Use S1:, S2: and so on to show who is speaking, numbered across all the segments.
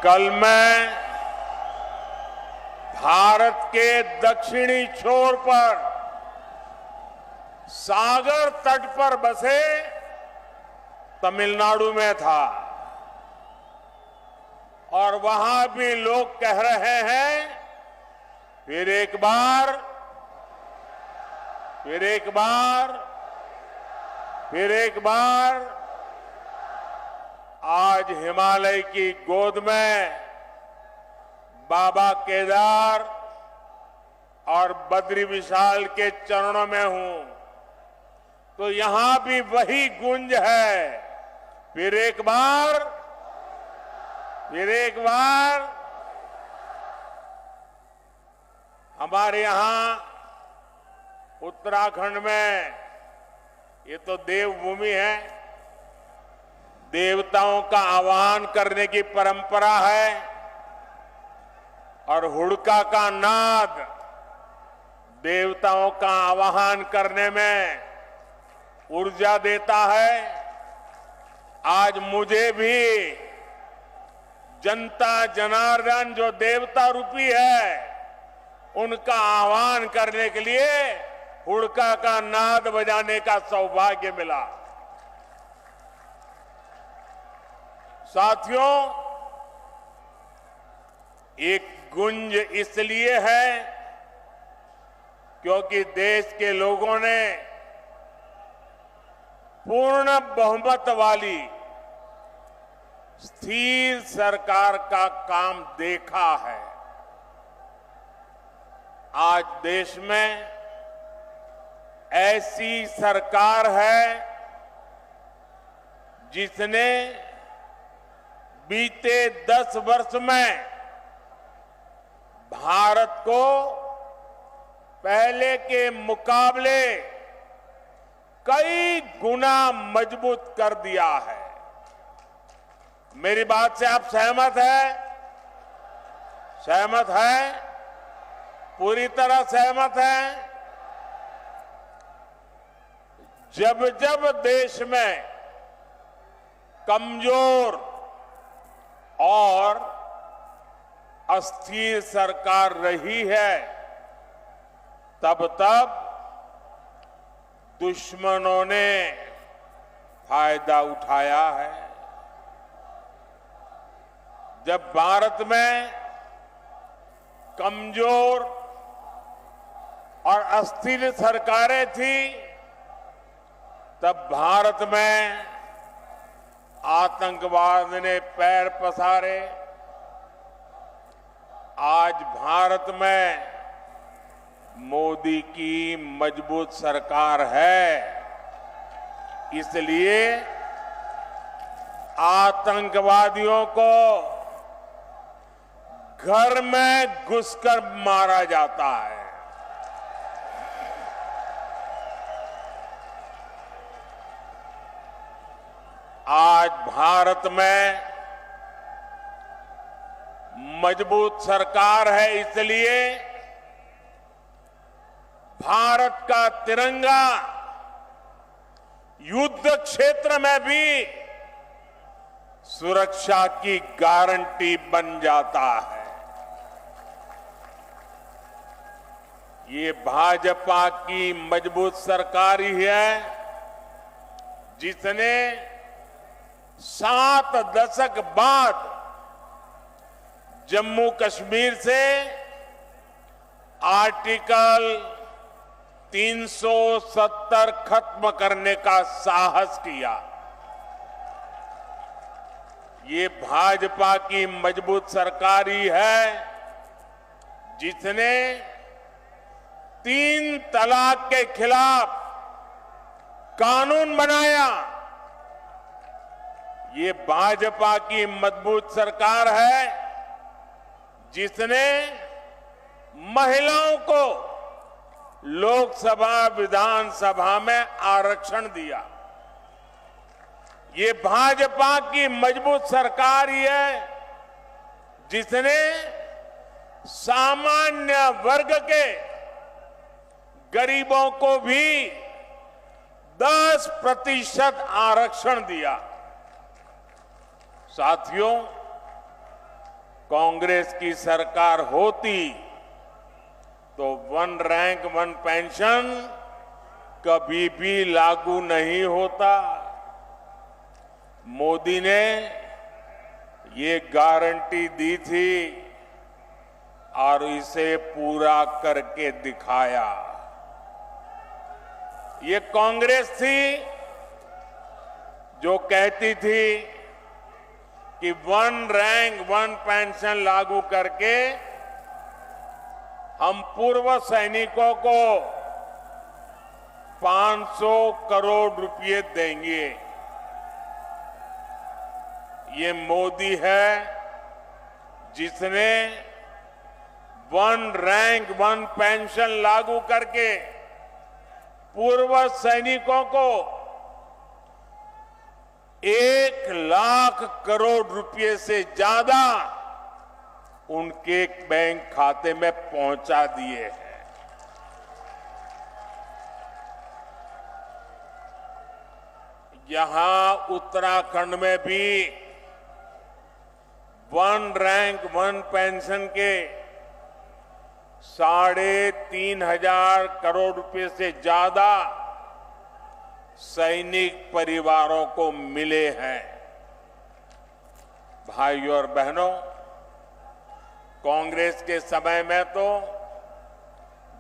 S1: कल मैं भारत के दक्षिणी छोर पर सागर तट पर बसे तमिलनाडु में था और वहां भी लोग कह रहे हैं फिर एक बार, फिर एक बार, फिर एक बार। आज हिमालय की गोद में बाबा केदार और बद्री विशाल के चरणों में हूं, तो यहां भी वही गूंज है, फिर एक बार, फिर एक बार। हमारे यहां उत्तराखंड में ये तो देवभूमि है, देवताओं का आह्वान करने की परंपरा है और हुड़का का नाद देवताओं का आह्वान करने में ऊर्जा देता है। आज मुझे भी जनता जनार्दन जो देवता रूपी है उनका आह्वान करने के लिए हुड़का का नाद बजाने का सौभाग्य मिला। साथियों, एक गुंज इसलिए है क्योंकि देश के लोगों ने पूर्ण बहुमत वाली स्थिर सरकार का काम देखा है। आज देश में ऐसी सरकार है जिसने बीते 10 वर्ष में भारत को पहले के मुकाबले कई गुना मजबूत कर दिया है। मेरी बात से आप सहमत हैं? सहमत हैं? पूरी तरह सहमत हैं? जब जब देश में कमजोर और अस्थिर सरकार रही है, तब तब दुश्मनों ने फायदा उठाया है। जब भारत में कमजोर और अस्थिर सरकारें थी, तब भारत में आतंकवाद ने पैर पसारे। आज भारत में मोदी की मजबूत सरकार है, इसलिए आतंकवादियों को घर में घुसकर मारा जाता है। आज भारत में मजबूत सरकार है, इसलिए भारत का तिरंगा युद्ध क्षेत्र में भी सुरक्षा की गारंटी बन जाता है। ये भाजपा की मजबूत सरकार ही है जिसने 7 दशक बाद जम्मू कश्मीर से आर्टिकल 370 खत्म करने का साहस किया। ये भाजपा की मजबूत सरकार ही है जिसने 3 तलाक के खिलाफ कानून बनाया। ये भाजपा की मजबूत सरकार है जिसने महिलाओं को लोकसभा विधानसभा में आरक्षण दिया। ये भाजपा की मजबूत सरकार ही है जिसने सामान्य वर्ग के गरीबों को भी 10% आरक्षण दिया। साथियों, कांग्रेस की सरकार होती तो वन रैंक वन पेंशन कभी भी लागू नहीं होता। मोदी ने ये गारंटी दी थी और इसे पूरा करके दिखाया। ये कांग्रेस थी जो कहती थी कि वन रैंक वन पेंशन लागू करके हम पूर्व सैनिकों को 500 करोड़ रुपए देंगे। ये मोदी है जिसने वन रैंक वन पेंशन लागू करके पूर्व सैनिकों को 1 लाख करोड़ रुपए से ज्यादा उनके बैंक खाते में पहुंचा दिए हैं। यहां उत्तराखंड में भी वन रैंक वन पेंशन के 3,500 करोड़ रुपए से ज्यादा सैनिक परिवारों को मिले हैं। भाइयों और बहनों, कांग्रेस के समय में तो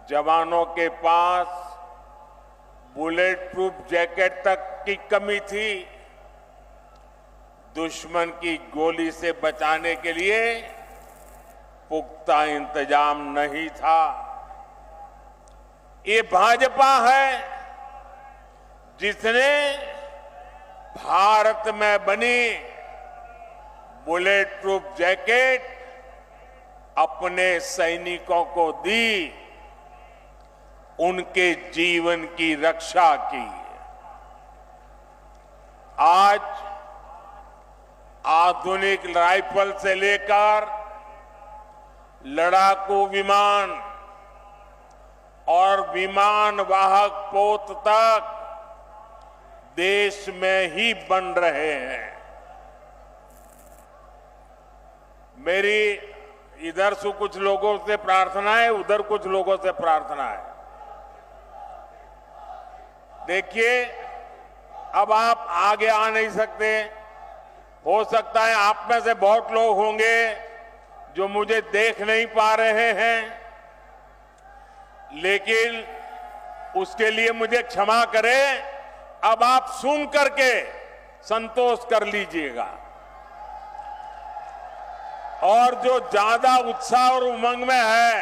S1: जवानों के पास बुलेट प्रूफ जैकेट तक की कमी थी। दुश्मन की गोली से बचाने के लिए पुख्ता इंतजाम नहीं था। ये भाजपा है जिसने भारत में बनी बुलेट प्रूफ जैकेट अपने सैनिकों को दी, उनके जीवन की रक्षा की। आज आधुनिक राइफल से लेकर लड़ाकू विमान और विमान वाहक पोत तक देश में ही बन रहे हैं। मेरी इधर से कुछ लोगों से प्रार्थना है, उधर कुछ लोगों से प्रार्थना है। देखिए, अब आप आगे आ नहीं सकते। हो सकता है आप में से बहुत लोग होंगे जो मुझे देख नहीं पा रहे हैं, लेकिन उसके लिए मुझे क्षमा करें। अब आप सुन करके संतोष कर लीजिएगा। और जो ज्यादा उत्साह और उमंग में है,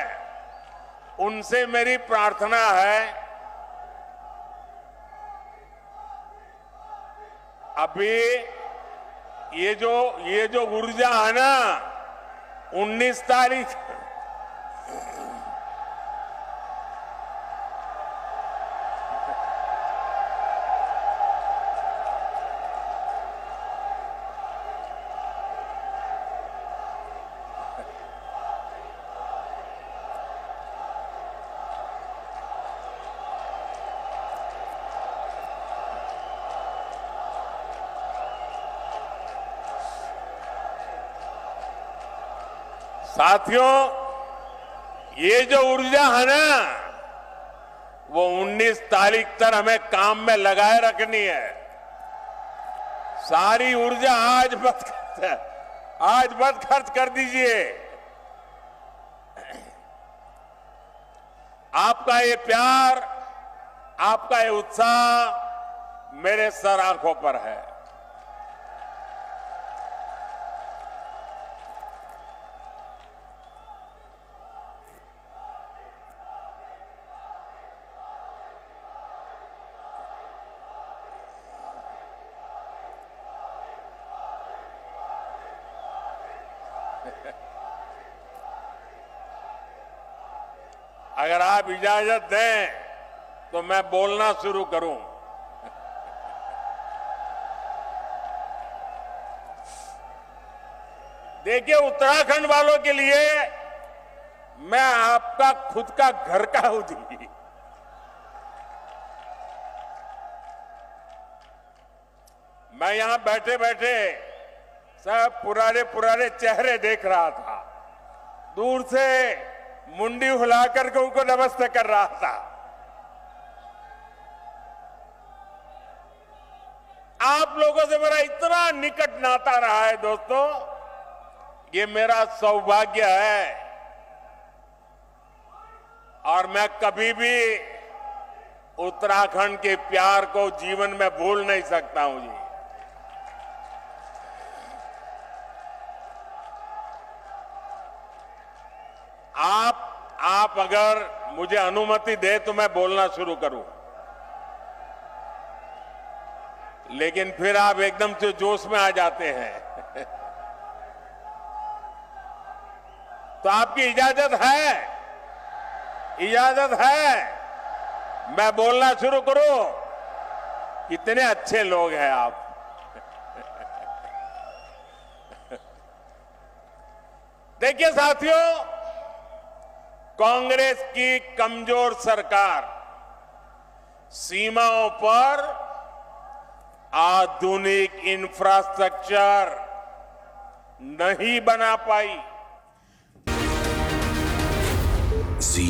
S1: उनसे मेरी प्रार्थना है, अभी ये जो ऊर्जा है ना, 19 तारीख साथियों, ये जो ऊर्जा है ना, वो 19 तारीख तक हमें काम में लगाए रखनी है। सारी ऊर्जा आज मत खर्च कर दीजिए। आपका ये प्यार, आपका ये उत्साह मेरे सर आंखों पर है। अगर आप इजाजत दें तो मैं बोलना शुरू करूं। देखिए, उत्तराखंड वालों के लिए मैं आपका खुद का घर का हूं जी। मैं यहां बैठे बैठे सब पुराने चेहरे देख रहा था। दूर से मुंडी हिला करके उनको नमस्ते कर रहा था। आप लोगों से मेरा इतना निकट नाता रहा है दोस्तों, ये मेरा सौभाग्य है और मैं कभी भी उत्तराखंड के प्यार को जीवन में भूल नहीं सकता हूं जी। आप अगर मुझे अनुमति दे तो मैं बोलना शुरू करूं, लेकिन फिर आप एकदम से जोश में आ जाते हैं। तो आपकी इजाजत है? इजाजत है मैं बोलना शुरू करूं? कितने अच्छे लोग हैं आप। देखिए साथियों, कांग्रेस की कमजोर सरकार सीमाओं पर आधुनिक इंफ्रास्ट्रक्चर नहीं बना पाई।
S2: जी